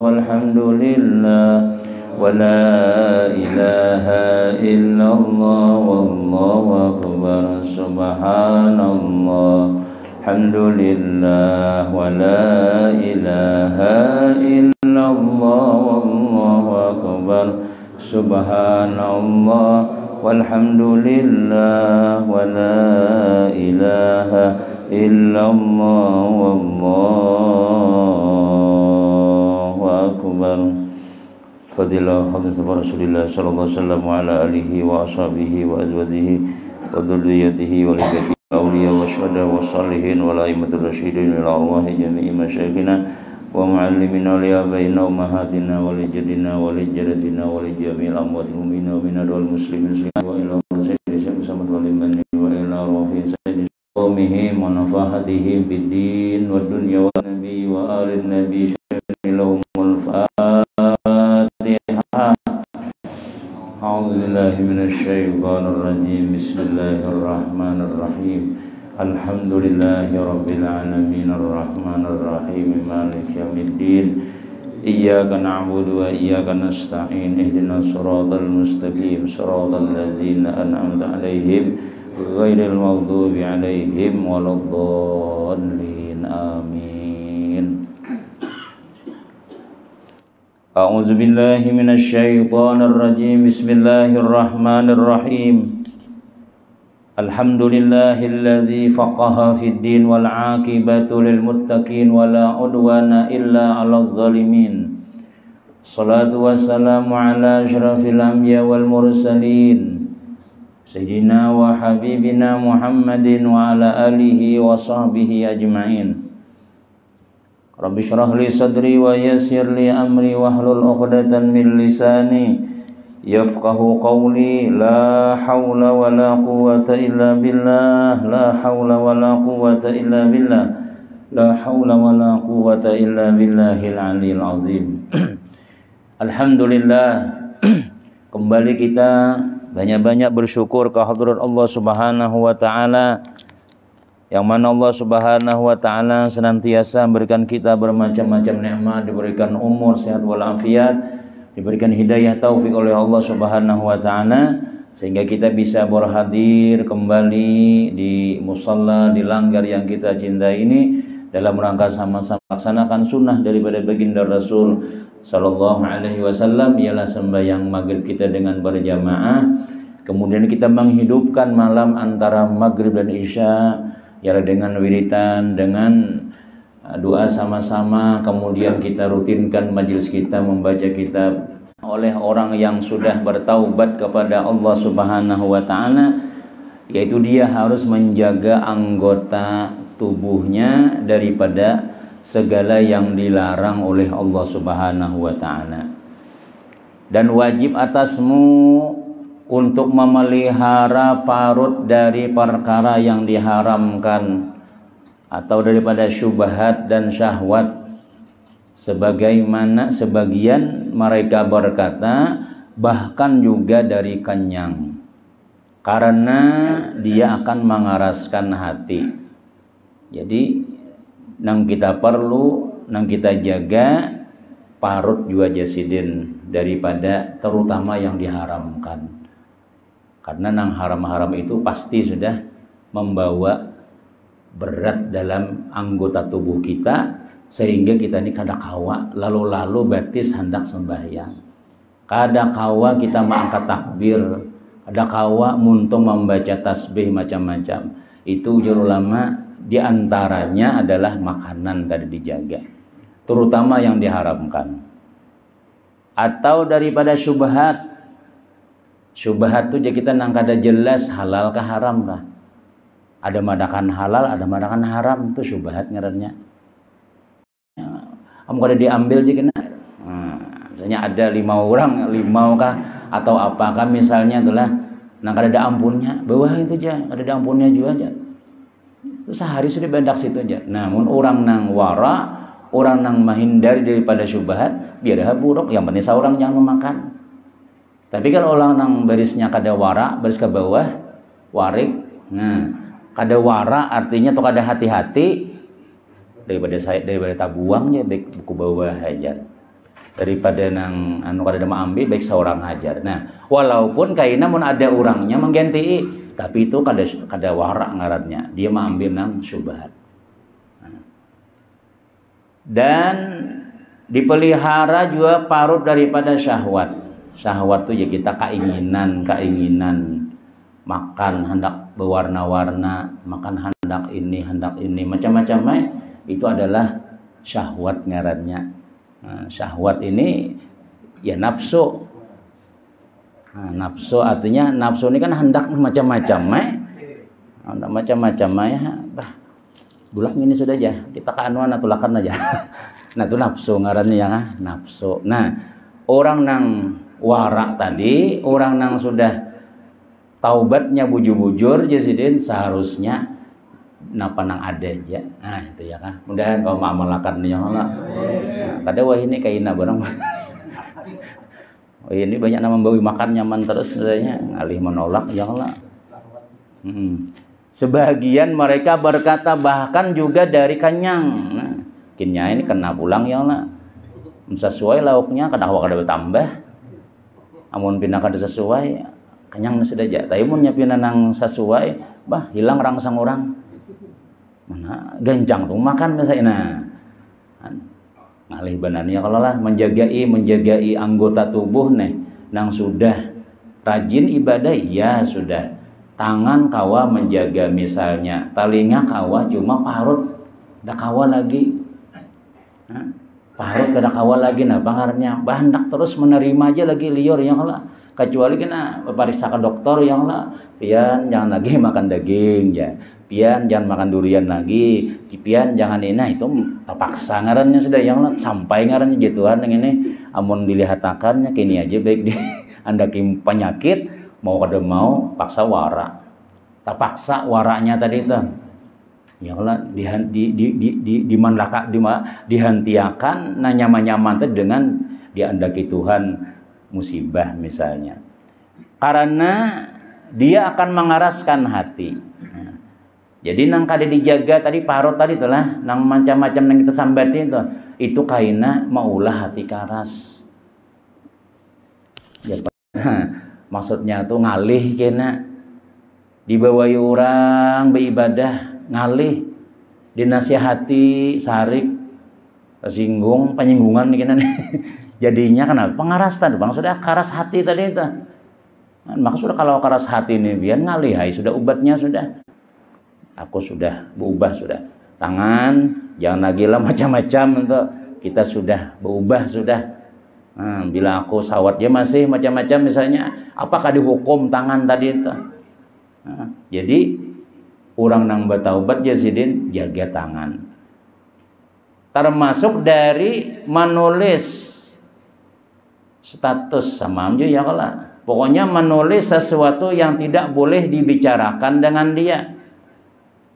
والحمد لله ولا إله إلا الله والله أكبر سبحان الله الحمد لله ولا إله إلا الله والله أكبر سبحان الله والحمد لله ولا إله إلا الله والله أكبر. Fadilah hadis Rasulullah sallallahu alaihi wasallam ala alihi wa ashabihi wa azwajihi wa dzurriyyatihi wa libati awliya wa syuhada wa salihin wa laimatul rasyidin ila arwahi jami'i masyayikhina wa muallimina li abaina wa ummahatina wa li jaddina wa li jaddatina wa li jami'il amwatil mu'minina wa minal muslimin wa ila sayyidina Syekh Muhammad wal imani wa ila arwahi sayyidina qaumihi wa nafahatihi bid din wa dunya wa nabi wa alin nabi lahumul A'udzubillahi minasyaitonirrajim. Bismillahirrahmanirrahim. Alhamdulillahi rabbil alamin arrahmanirrahim maliki yaumiddin. Iyyaka na'budu wa iyyaka nasta'in. Ihdinas siratal mustaqim, siratal ladzina an'amta 'alaihim ghairil maghdubi 'alaihim waladdallin. Amin. A'udzu billahi minasyaitonir rajim. Bismillahirrahmanirrahim. Alhamdulillahilladzi faqaha fid din wal 'aqibatu lil muttaqin wala udwana illa 'alal zalimin. Shalatu wassalamu ala asyrafil anbiya wal mursalin sayyidina wa habibina Muhammadin wa ala alihi wa sahbihi ajma'in. Rabbi syrah li sadri wa yassir li amri wahlul 'uqdatam min lisani yafqahu qawli. La haula wa la quwwata illa billah. La haula wa la quwwata illa billah. La haula wa la quwwata illa billahil aliyil azim. Alhamdulillah, kembali kita banyak-banyak bersyukur ke hadirat Allah Subhanahu wa taala, yang mana Allah Subhanahu wa taala senantiasa memberikan kita bermacam-macam nikmat, diberikan umur sehat walafiat, diberikan hidayah taufik oleh Allah Subhanahu wa taala, sehingga kita bisa berhadir kembali di musalla, di langgar yang kita cintai ini dalam rangka sama-sama melaksanakan sunnah daripada baginda Rasul sallallahu alaihi wasallam, ialah sembahyang maghrib kita dengan berjamaah. Kemudian kita menghidupkan malam antara maghrib dan isya, ialah dengan wiritan, dengan doa sama-sama. Kemudian kita rutinkan majelis kita membaca kitab oleh orang yang sudah bertaubat kepada Allah Subhanahu wa taala, yaitu dia harus menjaga anggota tubuhnya daripada segala yang dilarang oleh Allah Subhanahu wa taala. Dan wajib atasmu untuk memelihara parut dari perkara yang diharamkan atau daripada syubhat dan syahwat, sebagaimana sebagian mereka berkata bahkan juga dari kenyang, karena dia akan mengeraskan hati. Jadi nang kita perlu, nang kita jaga parut jua jasidin daripada terutama yang diharamkan. Karena nang haram-haram itu pasti sudah membawa berat dalam anggota tubuh kita, sehingga kita ini kadakawa lalu-lalu batis hendak sembahyang, kadakawa kita mengangkat takbir, kadakawa muntung membaca tasbih macam-macam. Itu ujur ulama diantaranya adalah makanan tadi dijaga, terutama yang diharamkan, atau daripada syubhat. Syubhat itu jadi kita nang kada jelas halal kah haram kah. Ada madakan halal, ada madakan haram, itu syubhat ngarannya. Kamu kada diambil jadi kena. Misalnya ada 5 orang, 5 kah atau apakah misalnya itulah nang kada ada ampunnya, bawah itu aja, kada ada ampunnya juga aja. Itu sehari sudah bandak situ aja. Namun orang nang wara, orang nang menghindari daripada syubhat, biar buruk, yang penting seorang jangan memakan. Tapi kalau orang nang barisnya kada wara, baris ke bawah, warik. Nah, kada wara artinya tuh kada hati-hati, daripada tabuangnya baik buku bawah aja. daripada nang anu kada ambil baik seorang hajar. Nah, walaupun kaina mun ada orangnya mengganti, tapi itu kada wara ngarannya. Dia mengambil nang syubhat. Dan dipelihara juga parut daripada syahwat. Syahwat itu ya kita keinginan makan hendak berwarna-warna, makan hendak ini macam-macam itu adalah syahwat ngarannya. Nah, syahwat ini ya nafsu. Nah, nafsu artinya nafsu ini kan hendak macam-macam hendak macam-macam ya. Bulan ini sudah aja kita kaanuan atau lakan aja. Nah itu nafsu ngarannya ya nafsu. Nah orang nang warak tadi, orang nang sudah taubatnya bujur-bujur jasidin seharusnya napa nang ada aja. Nah itu ya kan. Mudahan kau mengamalkan ya Allah. Nah, kada wah ini kaina barang. Oh ini banyak nama membawi makan nyaman terus sebenarnya ngalih menolak ya Allah. Sebagian mereka berkata bahkan juga dari kenyang. Nah, kinnya ini kena pulang ya Allah. Sesuai lauknya kada kada bertambah. Amun pindah kada sesuai kenyang sudah aja. Tapi mun nyapina nang sesuai, bah hilang rangsang orang. Mana gancang tuh makan misalnya. Ngalih benarnya kalau lah menjagai anggota tubuh nih nang sudah rajin ibadah ya sudah. Tangan kawa menjaga misalnya, telinga kawa cuma parut dak kawa lagi. Parut kada kawa lagi nah pangarnya bandak terus menerima aja lagi liur ya Allah. Kecuali kena periksa ke dokter ya Allah. Pian jangan lagi makan daging ya. Pian jangan makan durian lagi. Pian jangan ini itu terpaksa ngarannya sudah ya Allah sampai ngarannya gituan yang ini amun dilihatakannya kini aja baik di anda penyakit mau kada mau paksa wara. Tak paksa waranya tadi itu. Ya Allah dihantiakan nah nyaman-nyaman tadi dengan diandaki Tuhan musibah misalnya. Karena dia akan mengeraskan hati. Nah, jadi nang kada dijaga tadi parut tadi itulah nang macam-macam nang kita sambati itu kaina maulah hati karas. Ya, maksudnya tuh ngalih kena dibawai orang beribadah ngalih dinasihati sarik tersinggung penyinggungan kena jadinya kenapa pengarasan bang sudah karas hati tadi itu. Maka sudah kalau karas hati ini biar ngalih hai sudah ubatnya sudah aku sudah berubah sudah tangan jangan lagi lah macam-macam untuk kita sudah berubah sudah. Nah, bila aku sawatnya masih macam-macam misalnya apakah dihukum tangan tadi itu. Nah, jadi orang nang bertaubat jasidin jaga tangan termasuk dari menulis status sama amju ya Allah pokoknya menulis sesuatu yang tidak boleh dibicarakan dengan dia.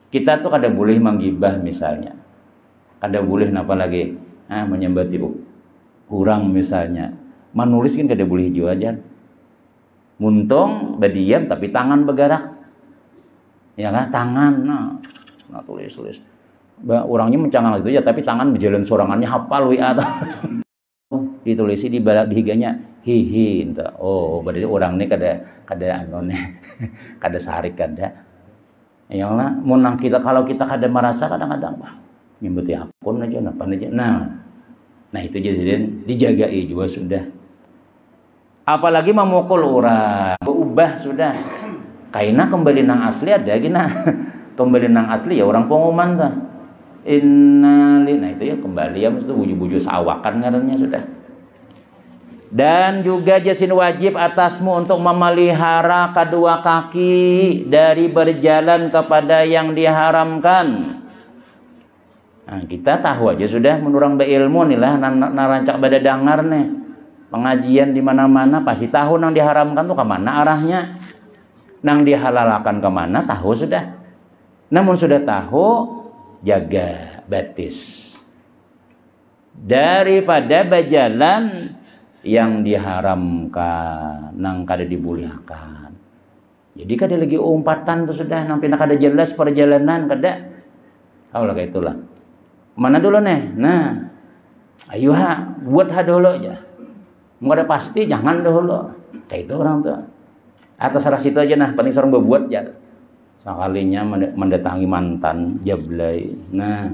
Kita tuh kada boleh menggibah misalnya kada boleh apa lagi menyembah kurang misalnya menulis kan kada boleh juga aja muntung berdiam tapi tangan bergerak ya kan tangan nah tulis orangnya mencangang itu ya tapi tangan berjalan sorangannya hafal WA ditulisi di balak dihiganya hihi oh berarti orang ini kada anone kada sarik kada ya Allah munang kita kalau kita kada merasa kadang-kadang nyebut akun aja nah itu jadi dijagai juga sudah apalagi memukul orang berubah sudah kaina kembali nang asli ada gina kembali nang asli ya orang pengumuman tuh nah itu ya kembali ya mesti buju-buju sawakan ngarannya sudah. Dan juga jasin wajib atasmu untuk memelihara kedua kaki dari berjalan kepada yang diharamkan. Nah, kita tahu aja sudah menurang beilmu nih lah narancak pada dangar nih pengajian di mana-mana pasti tahu nang diharamkan tuh kemana arahnya, nang dihalalkan kemana tahu sudah. Namun sudah tahu jaga batis daripada berjalan yang diharamkan nang kada dibolehkan. Jadi kada lagi umpatan tuh sudah nang pindah kada jelas perjalanan kada. Kaulah kayak itulah. Mana dulu nih? Nah, Ayo buat dulu aja. Mau ada pasti jangan dulu. Kayak itu orang tuh. Atas arah situ aja nah, penting seorang berbuat ya. Sekalinya mendatangi mantan jablay. Nah,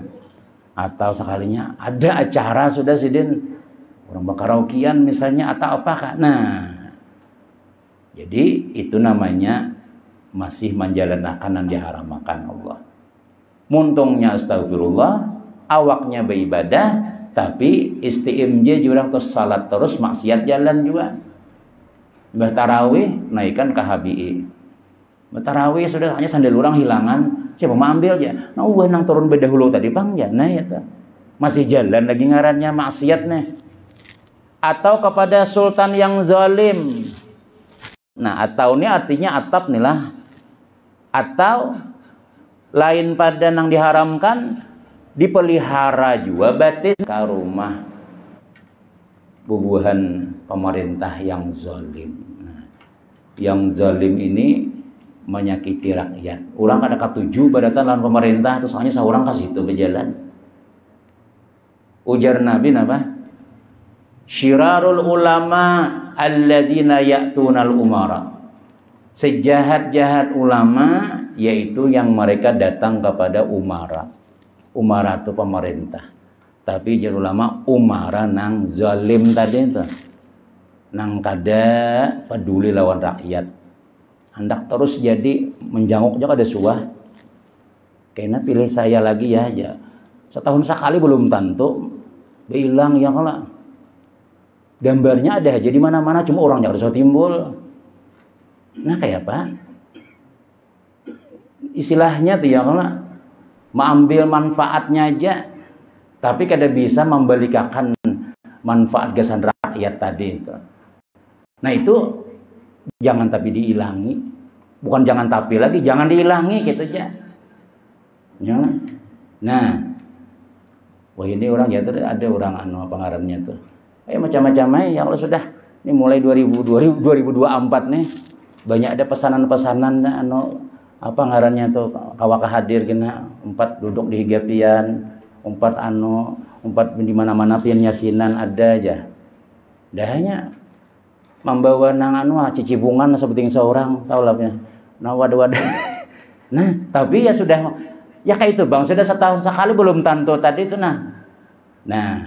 atau sekalinya ada acara sudah sidin orang bakaraokean misalnya atau apakah. Nah, jadi itu namanya masih menjalankan yang diharamkan Allah. Muntungnya astagfirullah, awaknya beribadah, tapi istiimja jurang terus salat terus maksiat jalan juga. Tarawih naikkan ke HBI. Tarawih sudah hanya sandal orang hilangan, siapa mau ambil ya? Nah, nang turun bedahulu tadi bang ya, nah ya masih jalan lagi ngarannya maksiat nih. Atau kepada sultan yang zalim. Nah, atau ini artinya atap nih lah. Atau lain pada nang diharamkan dipelihara juga batis ke rumah bubuhan pemerintah yang zalim. Nah, yang zalim ini menyakiti rakyat. Orang ada ketujuh badatan lawan pemerintah terus hanya seorang kasih itu berjalan. Ujar Nabi apa? Syirarul ulama alladzina ya'tunal umara. Sejahat-jahat ulama yaitu yang mereka datang kepada umara. Umara itu pemerintah. Tapi jadi ulama umara nang zalim tadi itu. Nang kada peduli lawan rakyat. Hendak terus jadi menjanguk juga ada suah. Kayaknya pilih saya lagi ya aja. Setahun sekali belum tentu. Bilang ya kalau gambarnya ada aja di mana-mana cuma orangnya harus timbul. Nah kayak apa? Istilahnya tuh ya kalau mengambil manfaatnya aja, tapi kada bisa membalikakan manfaat gasan rakyat tadi itu. Nah itu jangan tapi diilangi, bukan jangan tapi lagi, jangan diilangi gitu aja. Jangan. Nah, wah ini orang ya tuh ada orang anu apa ngarannya tuh. Macam-macam ya kalau sudah ini mulai 2024 nih banyak ada pesanan-pesanan anu apa ngarannya tuh kawaka hadir kena 4 duduk di higapian 4 di mana-mana pian yasinan ada aja. Dahanya membawa nang anu cici bungan seperti seorang tahu lah ya. Nah wadah. Nah, tapi ya sudah ya kayak itu Bang, sudah setahun sekali belum tentu tadi itu nah. Nah,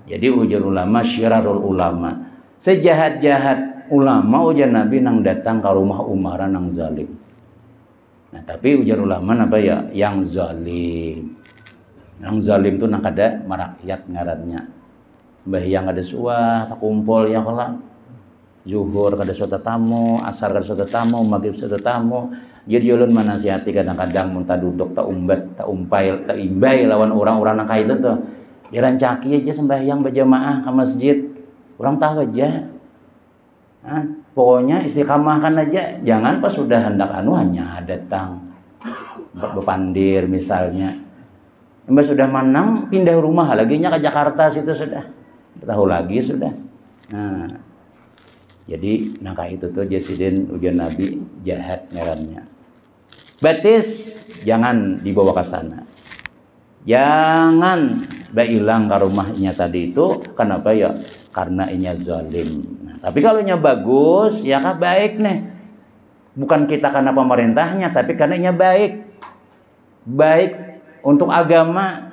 jadi ujar ulama syirarul ulama. Sejahat-jahat ulama ujar Nabi nang datang ke rumah umara nang zalim. Nah, tapi ujar ulama apa ya? Yang zalim. Yang zalim itu nang kada marakyat ngarannya. Sembahyang ada suah, tak kumpul ya kalau zuhur kada suatu tamu, asar kada suatu tamu, maghrib suatu tamu. Jadi ulun manasihati kadang-kadang mun tak duduk tak umbat, tak umpai, tak imbai lawan orang-orang nang kayak itu tuh. Dirancaki aja sembahyang berjamaah ke masjid. Orang tahu aja. Nah, pokoknya istiqamahkan aja. Jangan pas sudah hendak anu hanya datang bepandir misalnya. Mbak sudah menang pindah rumah lagi nya ke Jakarta situ sudah. Tahu lagi sudah. Nah, jadi nangka itu tuh Jasidin ujian Nabi jahat ngarannya. Batis jangan dibawa ke sana. Jangan bailang ke rumahnya tadi itu. Kenapa ya? Karena inya zalim. Nah, tapi kalau inya bagus ya kan baik nih. Bukan kita karena pemerintahnya, tapi karena inya baik. Baik untuk agama.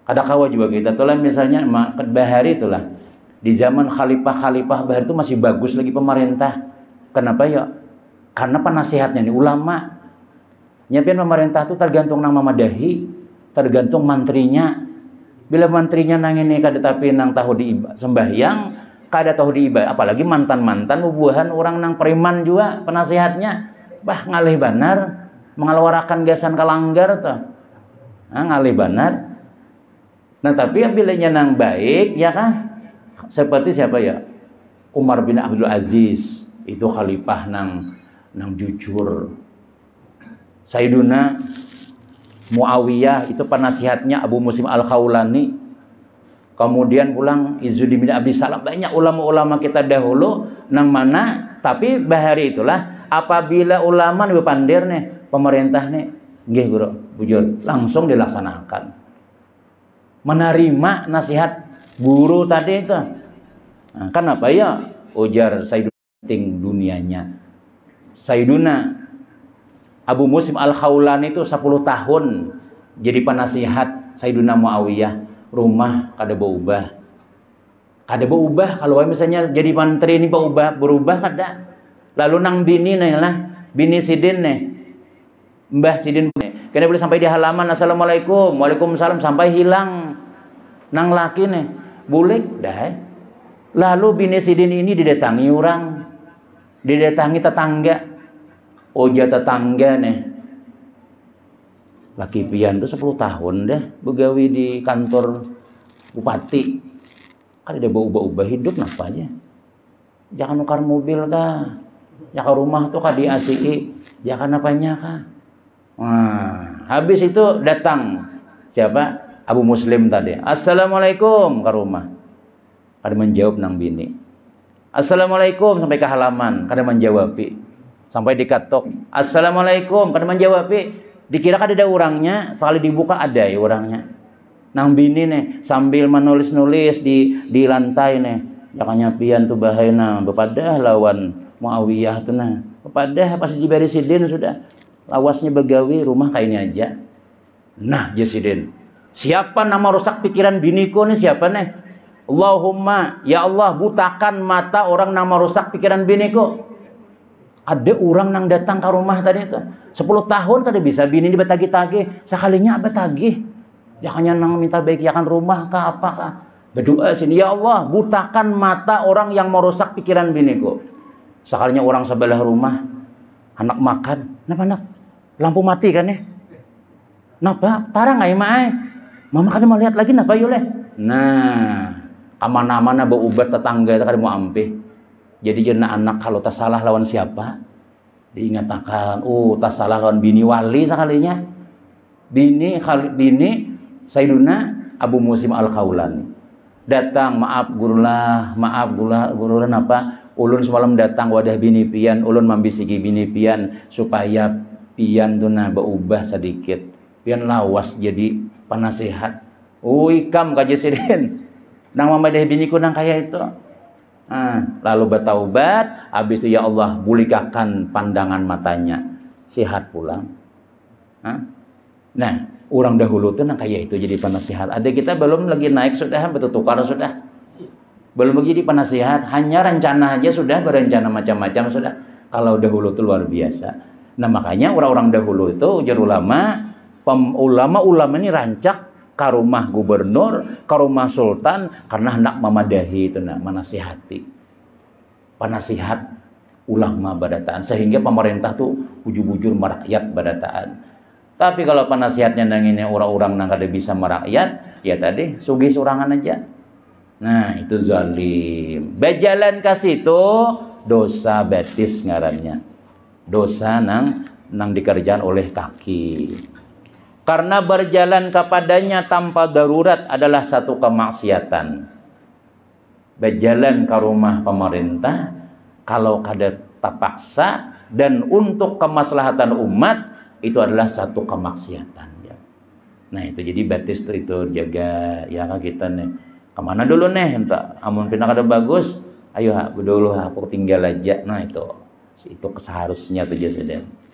Kadakawa juga kita tuh lah misalnya Bahari itulah. Di zaman khalifah Bahar itu masih bagus lagi pemerintah. Kenapa ya? Karena penasihatnya nih ulama. Nyiapin pemerintah itu tergantung nama madahi, tergantung mantrinya. Bila mantrinya nang ini kada tapi nang tahu di sembahyang, kada tahu di ibadah, apalagi mantan-mantan bubuhan orang nang preman juga penasihatnya. Bah ngalih banar, mengeluarkan gasan kalanggar tuh. Nah, ngalih banar. Nah, tapi bilanya nang baik ya kah? Seperti siapa ya? Umar bin Abdul Aziz itu khalifah nang jujur. Sayyiduna Muawiyah itu penasihatnya Abu Muslim Al-Khawlani. Kemudian pulang Izzuddin bin Abi Salam, banyak ulama-ulama kita dahulu nang mana, tapi Bahari itulah apabila ulama nih pandir nih pemerintah nih nggih bro bujur langsung dilaksanakan. Menerima nasihat Guru tadi itu. Nah, kenapa ya? Ujar Sayyiduna penting dunianya. Sayyiduna Abu Muslim Al-Khawlani itu 10 tahun jadi penasihat Sayyiduna Muawiyah. Rumah kada berubah. Kada berubah. Kalau misalnya jadi menteri ini berubah kada. Lalu nang bini nih lah. Bini Sidin nih. Mbah Sidin nih. Kena boleh sampai di halaman. Assalamualaikum. Waalaikumsalam. Sampai hilang. Nang laki nih. Boleh. Dah. Lalu bini Sidin ini didatangi orang. Didatangi tetangga. Oja tetangga nih. Laki pian tuh 10 tahun deh. Begawi di kantor bupati. Kan dia berubah-ubah hidup napa aja. Jangan nukar mobil kah. Jangan rumah tuh kah di ACI. Jangan apanya kah. Nah, habis itu datang. Siapa? Abu Muslim tadi. Assalamualaikum ke rumah. Kada menjawab nang bini. Assalamualaikum sampai ke halaman. Kada menjawab. Sampai dikatok. Assalamualaikum. Kada menjawab. Dikira kada ada orangnya. Sekali dibuka ada ya orangnya. Nang bini nih sambil menulis-nulis di lantai nih. Jakanya pian tuh bahayana. Bepadah lawan Muawiyah tuh nah. Bepadah pas diberi Sidin sudah. Lawasnya begawi rumah kayak ini aja. Nah Jasidin. Siapa nama rusak pikiran biniku nih siapa nih? Allahumma, ya Allah butakan mata orang nama rusak pikiran biniku. Ada orang nang datang ke rumah tadi itu. 10 tahun tadi bisa bini di betagi-tagi. Sekalinya betagi. Ya hanya nang minta baik yakan rumah kah apa kah. Berdoa sini, ya Allah butakan mata orang yang merusak pikiran biniku. Sekalinya orang sebelah rumah. Anak makan. Kenapa anak? Lampu mati kan ya? Kenapa? Tarang nggak ya Mama kan mau lihat lagi kenapa yule? Nah, aman-aman berubat tetangga itu kan mau ampih. Jadi jenah anak kalau tak salah lawan siapa? Diingatakan, tak salah lawan bini wali sekalinya. Bini Sayyiduna Abu Muslim Al-Khawlani. Datang, maaf gurulah apa? Ulun semalam datang wadah bini pian, ulun mambisiki bini pian supaya pian tuh nah berubah sedikit. Pian lawas jadi penasihat. Ikam kaji Sidin. Nang mamadah biniku nang kaya itu. Lalu bertaubat, habis itu ya Allah bulikakan pandangan matanya. Sehat pulang. Nah, orang dahulu tuh nang kaya itu jadi penasihat. Ada kita belum lagi naik sudah, bertukar sudah. Belum lagi jadi penasihat, hanya rencana aja sudah, berencana macam-macam sudah. Kalau dahulu itu luar biasa. Nah, makanya orang-orang dahulu itu ujar ulama ini rancak ke rumah gubernur, ke rumah sultan karena hendak memadahi itu nak menasihati. Penasihat ulama badataan sehingga pemerintah tuh bujur-bujur merakyat badataan. Tapi kalau penasihatnya nang ini orang-orang nang kada bisa merakyat, ya tadi sugih sorangan aja. Nah, itu zalim. Berjalan ke situ dosa betis ngarannya. Dosa nang dikerjakan oleh kaki. Karena berjalan kepadanya tanpa darurat adalah satu kemaksiatan. Berjalan ke rumah pemerintah kalau kada terpaksa dan untuk kemaslahatan umat itu adalah satu kemaksiatan. Nah itu jadi batis itu jaga ya kita nih. Kemana dulu nih entah. Amun kena kada bagus, ayo dulu aku tinggal aja. Nah itu seharusnya tuh Jasidin.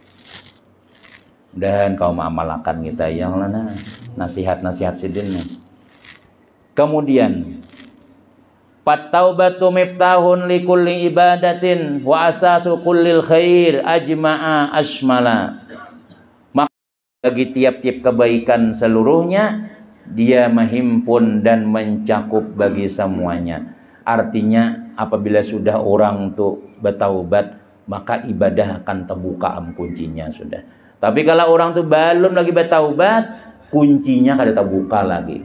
Dan kau mengamalkan kita yang lana nasihat-nasihat Sidin nih. Kemudian Pat-taubatu miftahun likulli ibadatin wa asasu kullil khair ajma'a asmala. Maka bagi tiap-tiap kebaikan seluruhnya dia menghimpun dan mencakup bagi semuanya. Artinya apabila sudah orang tuh bertaubat maka ibadah akan terbuka kuncinya sudah. Tapi kalau orang tuh belum lagi bertaubat, kuncinya kada terbuka lagi.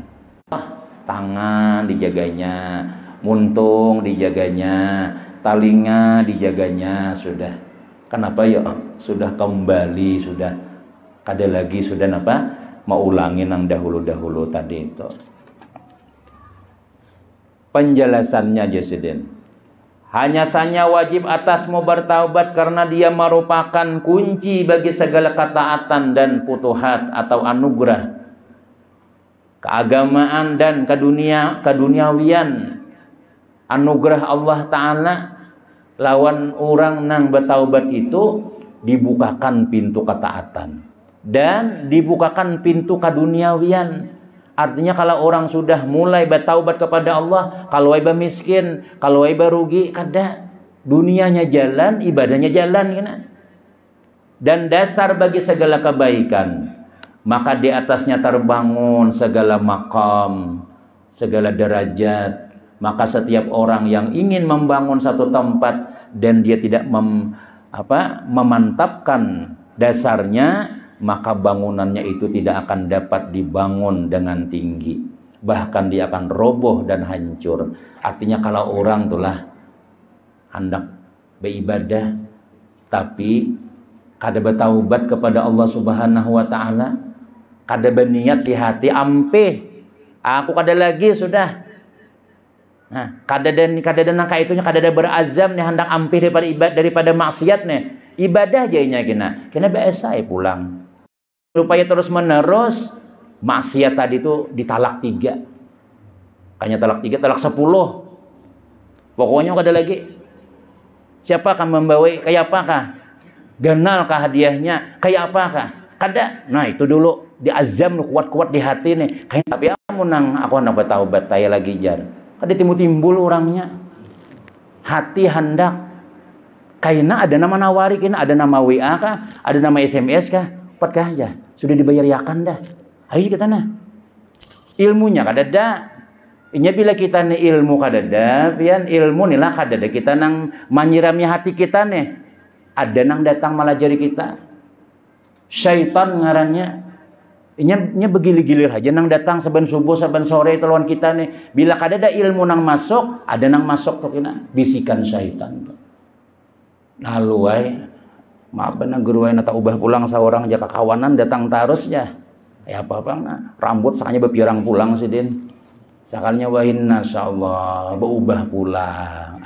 Tangan dijaganya, muntung dijaganya, talinga dijaganya sudah. Kenapa ya? Sudah kembali, sudah kada lagi sudah apa? Mau ulangin yang dahulu-dahulu tadi itu. Penjelasannya Jasidin. Hanya saja wajib atasmu bertaubat karena dia merupakan kunci bagi segala ketaatan dan futuhat atau anugerah. keagamaan dan keduniawian anugerah Allah Ta'ala lawan orang nang bertaubat itu dibukakan pintu ketaatan dan dibukakan pintu keduniawian. Artinya kalau orang sudah mulai bertaubat kepada Allah, kalau iba miskin, kalau iba rugi, kada dunianya jalan, ibadahnya jalan kena. Dan dasar bagi segala kebaikan, maka di atasnya terbangun segala makam, segala derajat. Maka setiap orang yang ingin membangun satu tempat dan dia tidak memantapkan dasarnya, maka bangunannya itu tidak akan dapat dibangun dengan tinggi. Bahkan dia akan roboh dan hancur. Artinya kalau orang itulah hendak beribadah tapi kada bertaubat kepada Allah Subhanahu wa Ta'ala, kada berniat di hati ampe aku kada lagi sudah. Nah, kada ada nangka itunya, kada ada berazam nih hendak ampih daripada maksiat nih. Ibadah jadinya kena biasa pulang. Supaya terus menerus maksiat tadi itu ditalak 3. Kayaknya talak 3, talak 10. Pokoknya kada lagi. Siapa akan membawa kayak apakah? Genalkah hadiahnya? Kayak apakah? Kada. Nah, itu dulu diazam kuat-kuat di hati nih. Kayak tapi nang aku hendak bertaubat saya lagi jar. Kada timbul orangnya. Hati hendak. Kaina ada nama nawari, kina ada nama WA kah? Ada nama SMS kah? Patkah aja. Sudah dibayar yakan dah. Ayo kita nah. Ilmunya kada ada. Inya bila kita nih ilmu kada ada, pian ilmu nilah kada ada. Kita nang menyirami hati kita nih. Ada nang datang melajari kita. Syaitan ngarannya. Inya begilir-gilir aja nang datang saban subuh saban sore teluan kita nih. Bila kada ada ilmu nang masuk, ada nang masuk tuh kina bisikan syaitan. Lalu ay maaf na guru ay nata ubah pulang seorang jaka kawanan datang tarus ya. Ya apa nah rambut sakanya bepirang pulang sih din. Sakalnya wahin nasyaallah berubah pulang.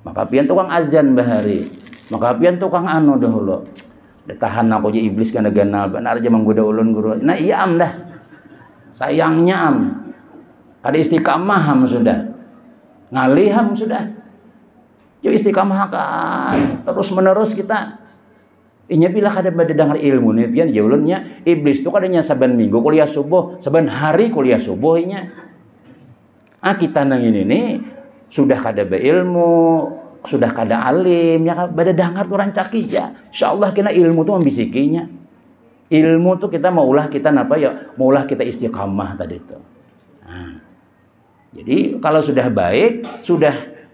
Maka pian tukang azan bahari. Maka pian tukang anu dahulu. Tahan aku aja iblis kana ganal benar aja menggoda ulun guru. Nah iya am dah. Sayangnya am. Kada istiqamah am sudah. Ngaliham sudah. Yo istiqamah kan. Terus menerus kita. Inya bila kada bade dengar ilmu nih pian ya ulunnya iblis tu kadanya saban minggu kuliah subuh, saban hari kuliah subuh inya. Kita nang ini nih sudah kada beilmu, sudah kada alim ya bade dangar orang caki ya. Insyaallah kena ilmu tuh membisikinya. Ilmu tuh kita maulah kita napa ya? Maulah kita istiqamah tadi itu. Nah, jadi kalau sudah baik,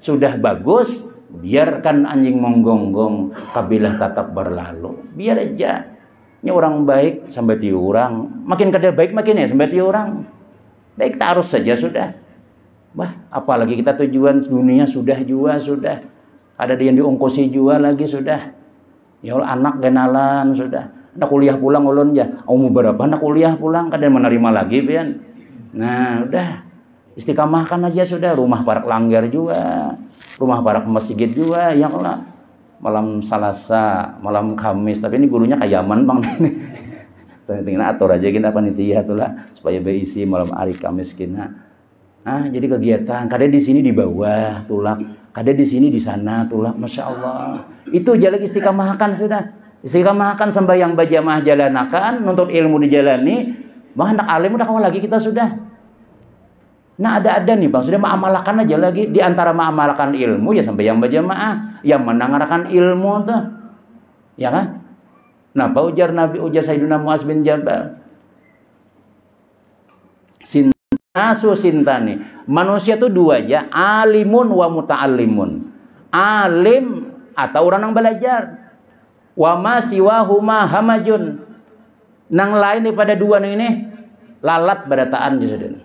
sudah bagus, biarkan anjing menggonggong kabilah tatap berlalu. Biar aja. Ini orang baik sampai tiu orang, makin kada baik makin ya sampai tiu orang. Baik taruh saja sudah. Bah, apalagi kita tujuan dunia sudah. Ada yang diungkusi juga lagi sudah. Ya Allah anak genalan sudah. Anak kuliah pulang ulun ya. Mau berapa anak kuliah pulang kadang menerima lagi pian. Nah, udah. Istiqamahkan aja sudah. Rumah parak langgar juga. Rumah parak masjid juga. Ya Allah. Malam Selasa, malam Kamis. Tapi ini gurunya kayaman bang. Tinggal atur aja kita panitia tuh lah supaya berisi malam hari Kamis kina. Jadi kegiatan, kadang di sini di bawah tulak, kadang di sini di sana tulak, masya Allah. Itu jalan istiqamahkan sudah, istiqamahkan sembahyang berjamaah jalanakan, nuntut ilmu dijalani, bang hendak alim udah kawan lagi kita sudah. Nah ada nih bang, sudah mengamalkan aja lagi di antara mengamalkan ilmu ya sembahyang berjamaah, yang mendengarkan ilmu tuh, ya kan? Nah, ujar Nabi ujar Sayyidina Muaz bin Jabal. Nasu sintani. Manusia itu 2 aja, alimun wa muta'allimun. Alim atau orang yang belajar. Wa ma siwahuma hamajun. Nang lain daripada 2 ini lalat berataan di sana.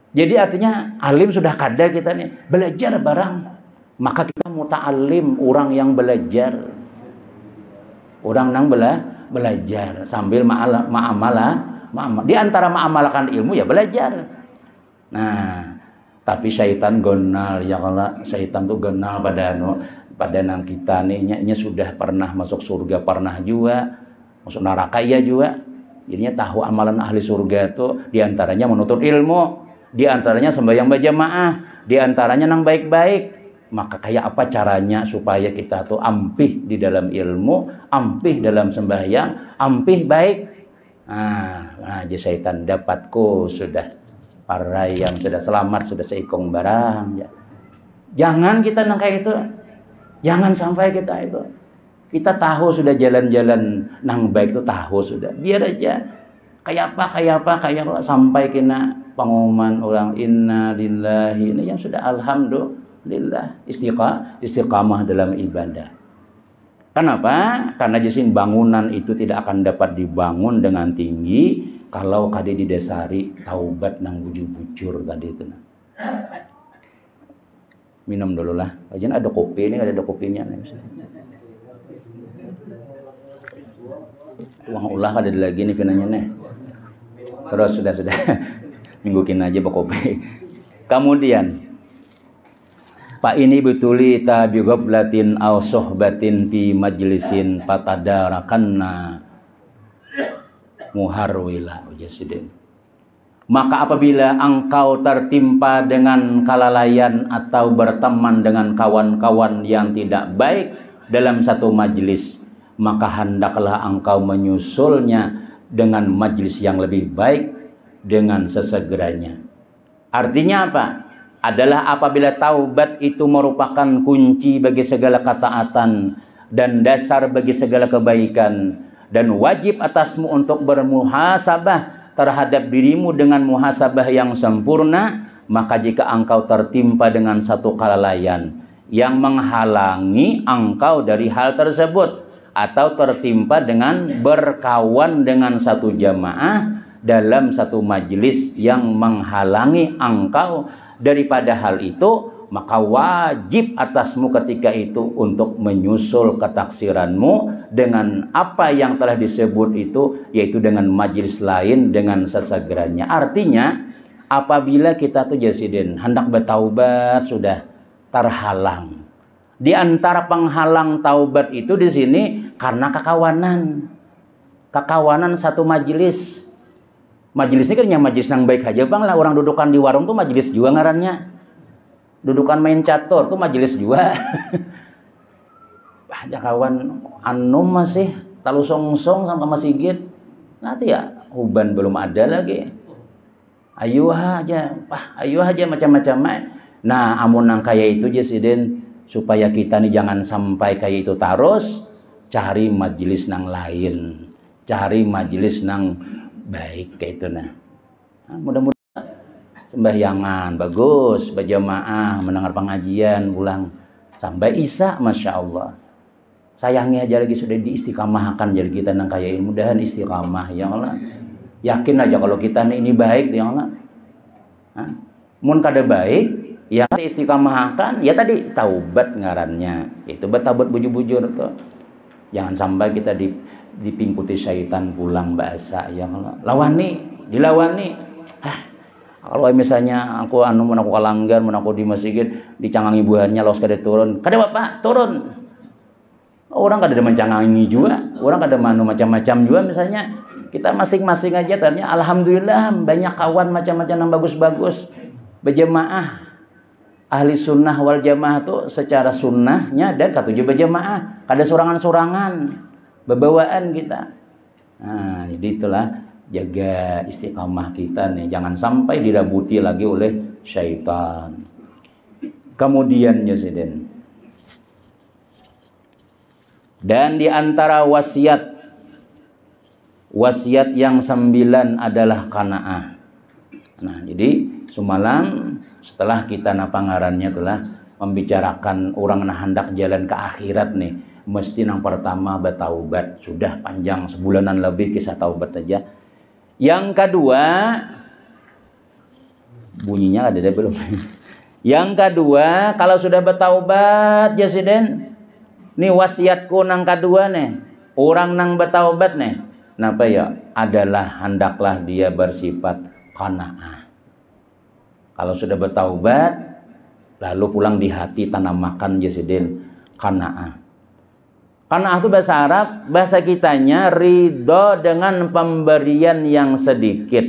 Jadi artinya alim sudah kada kita nih, belajar barang. Maka kita muta'allim, orang yang belajar. Orang yang belajar sambil ma'amalah. Di antara ma'amalkan ilmu ya belajar. Nah, tapi syaitan gonal ya kalau syaitan tuh gonal pada nang kita nih sudah pernah masuk surga pernah juga masuk neraka iya juga Jadinya tahu amalan ahli surga itu diantaranya menuntut ilmu, diantaranya sembahyang berjamaah, diantaranya nang baik-baik. Maka kayak apa caranya supaya kita tuh ampih di dalam ilmu, ampih dalam sembahyang, ampih baik. Nah, syaitan dapatku sudah parayam, sudah selamat, sudah seikong barang. Ya. Jangan kita nang kayak itu. Jangan sampai kita itu. Kita tahu sudah jalan-jalan nang baik itu tahu sudah. Biar aja kayak apa sampai kena pengumuman orang inna lillahi ini yang sudah alhamdulillah istiqamah dalam ibadah. Kenapa? Karena jisim bangunan itu tidak akan dapat dibangun dengan tinggi kalau kade didasari taubat nang bujur-bujur tadi itu. Minum dulu lah. Aja ada kopi ini, ada kopinya nih. Tuang ulah ada lagi nih pinanya nih. Terus sudah minggukin aja kopi. Kemudian Pak ini betuli ta bi ghaflatin aw suhbatin fi majlisin fatadarakanna muharwila ujasidin. Maka apabila engkau tertimpa dengan kelalaian atau berteman dengan kawan-kawan yang tidak baik dalam satu majlis, maka hendaklah engkau menyusulnya dengan majlis yang lebih baik dengan sesegeranya. Artinya apa? Adalah apabila taubat itu merupakan kunci bagi segala ketaatan dan dasar bagi segala kebaikan, dan wajib atasmu untuk bermuhasabah terhadap dirimu dengan muhasabah yang sempurna. Maka jika engkau tertimpa dengan satu kelalaian yang menghalangi engkau dari hal tersebut, atau tertimpa dengan berkawan dengan satu jamaah dalam satu majlis yang menghalangi engkau daripada hal itu, maka wajib atasmu ketika itu untuk menyusul ketaksiranmu dengan apa yang telah disebut itu, yaitu dengan majlis lain dengan sesegeranya. Artinya apabila kita tuh jasidin hendak bertaubat sudah terhalang, di antara penghalang taubat itu di sini karena kekawanan satu majlis. Majlis ini kan yang majlis yang baik aja bang lah, orang dudukan di warung tuh majlis juga ngarannya. Dudukan main catur tuh majelis juga. Bah, kawan anum masih talu songsong sama masjid. Nanti ya uban belum ada lagi. Ayo aja macam-macam. Nah, amun nang kaya itu jasiden supaya kita nih jangan sampai kayak itu terus, cari majelis nang lain. Cari majelis nang baik kayak itu nah. Mudah-mudahan sembahyangan bagus, berjamaah, mendengar pengajian, pulang sampai isya, masya Allah. Sayangnya aja lagi sudah diistiqamahkan jadi kita nang kaya ini, mudahan istiqamah ya Allah. Yakin aja kalau kita ini baik ya Allah. Mun kada baik, yang istiqamahkan ya tadi taubat ngarannya. Itu bertaubat bujur-bujur tuh. Jangan sampai kita dipingkuti syaitan pulang bahasa ya Allah. Dilawani. Kalau misalnya aku kalanggar, aku di masjid dicangangi buahnya los kada turun. Kada bapak turun. Orang kada ada mencangangi juga, orang kada manu macam-macam juga misalnya. Kita masing-masing aja ternyata alhamdulillah banyak kawan macam-macam yang bagus-bagus. Berjamaah. Ahli sunnah wal jamaah tuh secara sunnahnya dan katuju berjamaah. Kada sorangan-sorangan. Bebawaan kita. Nah, jadi itulah jaga istiqamah kita nih, jangan sampai dirabuti lagi oleh syaitan. Kemudian jasiden. Dan di antara wasiat yang 9 adalah qanaah. Nah, jadi semalam setelah kita napangarannya telah membicarakan orang nah hendak jalan ke akhirat nih, mesti yang pertama bertaubat. Sudah panjang sebulanan lebih kisah taubat saja. Yang kedua, bunyinya ada belum? Yang kedua, kalau sudah bertaubat jasiden, nih wasiatku nang kedua nih, orang nang bertaubat nih, napa ya? Adalah hendaklah dia bersifat qanaah. Kalau sudah bertaubat, lalu pulang di hati tanamakan jasiden qanaah. Qanaah itu bahasa Arab, bahasa kitanya ridho dengan pemberian yang sedikit.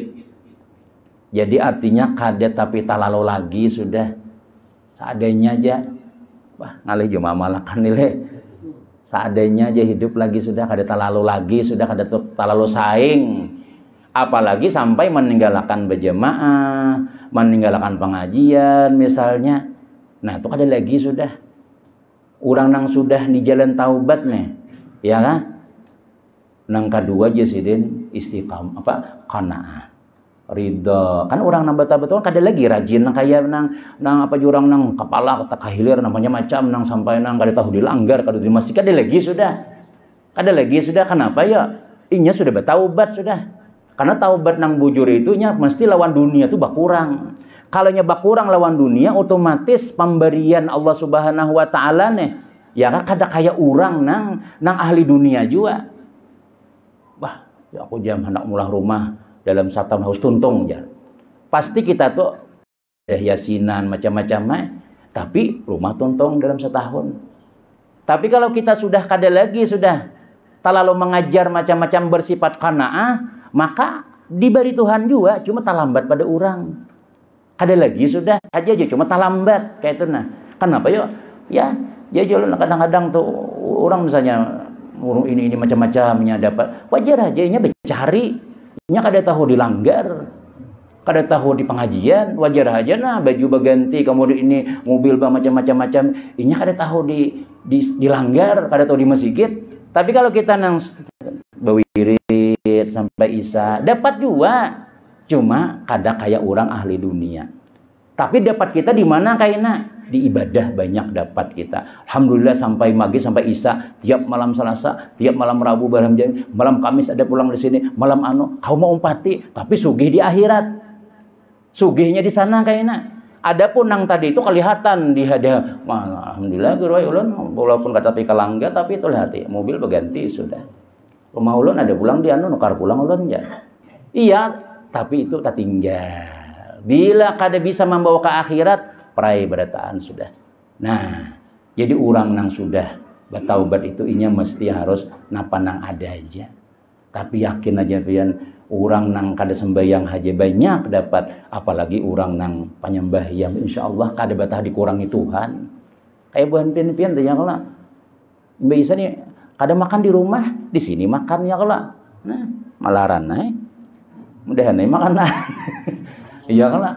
Jadi artinya kadet tapi tak lalu lagi sudah seadanya aja. Wah, ngalih cuma malakan nilai. Seadanya aja hidup lagi sudah, kadet tak lalu lagi sudah, kadet tak lalu saing. Apalagi sampai meninggalkan berjamaah, meninggalkan pengajian misalnya. Nah, itu ada lagi sudah. Orang nang sudah di jalan taubat nih, ya kan? Nang kedua jasidin istiqam qanaah. Ridho. Kan orang nang betul-betul kada lagi rajin nang kayak nang apa jurang nang kepala tak kahilir namanya macam nang sampai nang kada tahu dilanggar, kada di masjid kada lagi sudah. Kada lagi sudah. Kenapa ya? Inya sudah bertaubat sudah. Karena taubat nang bujur itunya mesti lawan dunia tuh bakurang. Kalau nyebak kurang lawan dunia, otomatis pemberian Allah Subhanahu wa taala nih, ya kan kada kayak orang nang ahli dunia juga. Wah, ya aku jam hendak mulah rumah dalam 1 tahun harus tuntung ya. Pasti kita tuh yasinan macam-macam, tapi rumah tuntung dalam 1 tahun. Tapi kalau kita sudah kada lagi sudah terlalu mengajar macam-macam bersifat qanaah, maka diberi Tuhan juga cuma terlambat pada orang. Ada lagi sudah aja cuma terlambat kayak itu. Nah, kenapa yuk? Ya jalan kadang-kadang tuh orang misalnya ini macam-macamnya dapat, wajar aja nya bercari, nya kada tahu dilanggar, kada tahu di pengajian, wajar aja nah baju berganti, kemudian ini mobil macam-macam, inya kada tahu dilanggar, kada tahu di masjid. Tapi kalau kita nang berwirid sampai isya dapat juga. Cuma kada kayak orang ahli dunia. Tapi dapat kita di mana kayaknya? Di ibadah banyak dapat kita. Alhamdulillah sampai maghrib sampai isya, tiap malam Selasa, tiap malam Rabu, malam Kamis ada pulang di sini, malam kau mau umpati, tapi sugih di akhirat. Sugihnya di sana kayaknya. Adapun nang tadi itu kelihatan di hadiah. Alhamdulillah ulun walaupun kata pikalangga tapi itu hati mobil berganti sudah. Rumah ulun ada pulang di nukar pulang ulun ya. Iya, tapi itu tak tinggal. Bila kada bisa membawa ke akhirat, perai berataan sudah. Nah, jadi orang nang sudah bertaubat itu inya mesti harus napa nang ada aja. Tapi yakin aja pian orang nang kada sembahyang aja banyak dapat, apalagi orang nang panyembahyang insyaallah kada batah dikurangi Tuhan. Kayak buan pian-pian teh ya kala. Bisa nih kada makan di rumah, di sini makan ya kala. Nah, malaran mudahan makan lah. Iya kan lah.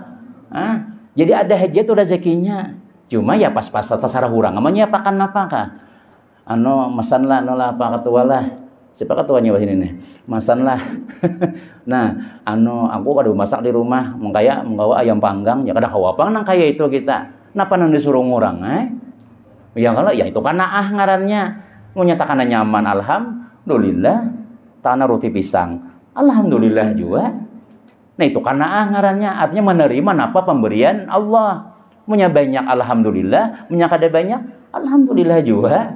Jadi ada aja tuh rezekinya. Cuma ya pas-pas terserah orang. Namanya apakan apakah? Mesan lah, apa ketua lah. Siapa ketuanya bahas ini nih? Mesan lah. Nah, aku kada masak di rumah. Menggawa ayam panggang. Ya kada kawa apa nang kaya itu kita. Napa nang disuruh ngurang? Ya kalau ya itu qanaah ngarannya. Menyatakan nyaman, alhamdulillah. Tanah roti pisang. Alhamdulillah juga. Nah itu qanaah ngarannya, artinya menerima apa pemberian Allah. Punya banyak alhamdulillah, punya kada banyak alhamdulillah juga.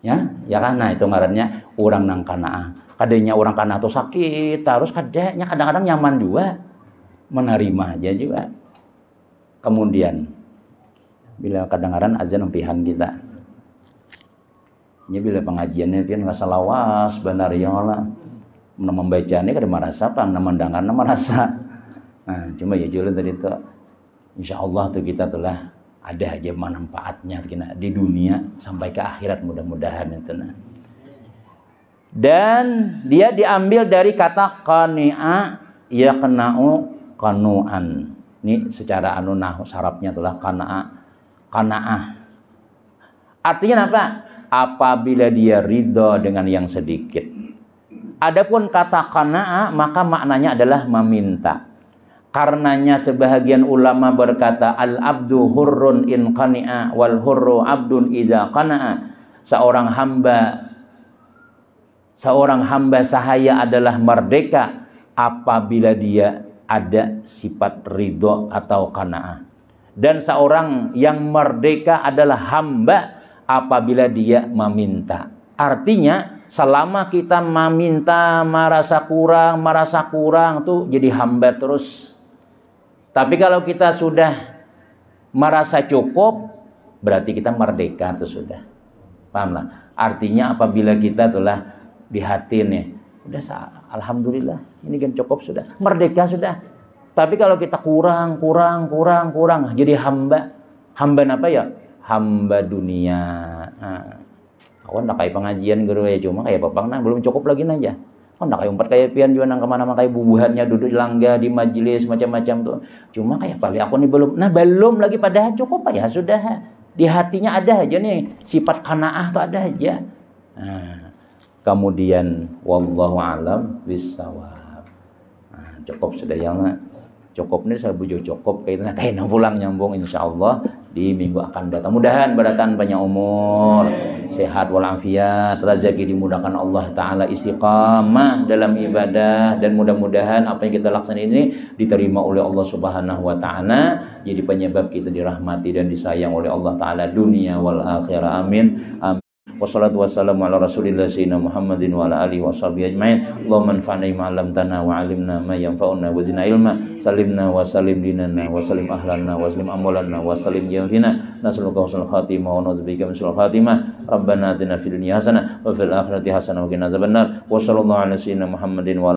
Ya kan, nah itu ngarannya orang nang qanaah. Kadanya orang qanaah tuh sakit, terus kadanya kadang-kadang nyaman juga. Menerima aja juga. Kemudian bila kadang-kadang azan empihan kita. Ya bila pengajiannya pian nggak lawas benar ya Allah. Membacanya kada merasa apa, mendengar merasa. Nah, cuma ya jalan tadi itu insyaallah tuh kita telah ada aja manfaatnya di dunia sampai ke akhirat mudah-mudahan itu nah. Dan dia diambil dari kata qani'a yaqna'u qanu'an. Ini secara nahwu sarafnya telah qanaah. Artinya apa? Apabila dia ridho dengan yang sedikit. Adapun kata qanaah maka maknanya adalah meminta. Karenanya sebahagian ulama berkata al-abdu hurrun in qani'a wal hurru abdun iza qana'a. Seorang hamba sahaya adalah merdeka apabila dia ada sifat ridho atau qanaah. Dan seorang yang merdeka adalah hamba apabila dia meminta. Artinya selama kita meminta merasa kurang tuh jadi hamba terus. Tapi kalau kita sudah merasa cukup berarti kita merdeka tuh sudah. Paham lah? Artinya apabila kita telah di hati nih, udah alhamdulillah, ini kan cukup sudah, merdeka sudah. Tapi kalau kita kurang, jadi hamba apa ya? Hamba dunia. Aku ndak kayak pengajian guru ya, cuma kayak papang nah belum cukup lagi aja. Oh ndak kayak umpat kayak pian juga nang kemana-mana kayak bubuhannya duduk di langga di majelis macam-macam tuh. Cuma kayak paling aku nih belum. Nah belum lagi padahal cukup ya sudah. Di hatinya ada aja nih sifat qanaah tuh ada aja. Nah, kemudian wallahu alam bisawab. Nah, cukup sudah ya mak. Cukup nih saya bujuk cukup kayak pulang nyambung insyaallah di minggu akan datang. Mudahan beratan panjang umur, sehat walafiat, rezeki dimudahkan Allah taala, istiqamah dalam ibadah, dan mudah-mudahan apa yang kita laksanakan ini diterima oleh Allah Subhanahu wa taala, jadi penyebab kita dirahmati dan disayang oleh Allah taala dunia wal akhirah. Amin. Amin. Wassalatu wassalamu ala rasulillah sayyidina Muhammadin wa ala alihi washabihi ajmain. Allahumma anfa'na bima 'allamtana wa 'allimna ma yanfa'una wa zidna ilma. Salimna wa salim dinana wa salim ahlanna wa salim amwalanna wa salim jamfina. Nas'aluka husnul khatimah wa na'udzubika min su'il khatimah. Rabbana atina fid dunya hasanah wa fil akhirati hasanah wa qina adzabannar. Wa sallallahu ala sayyidina Muhammadin wa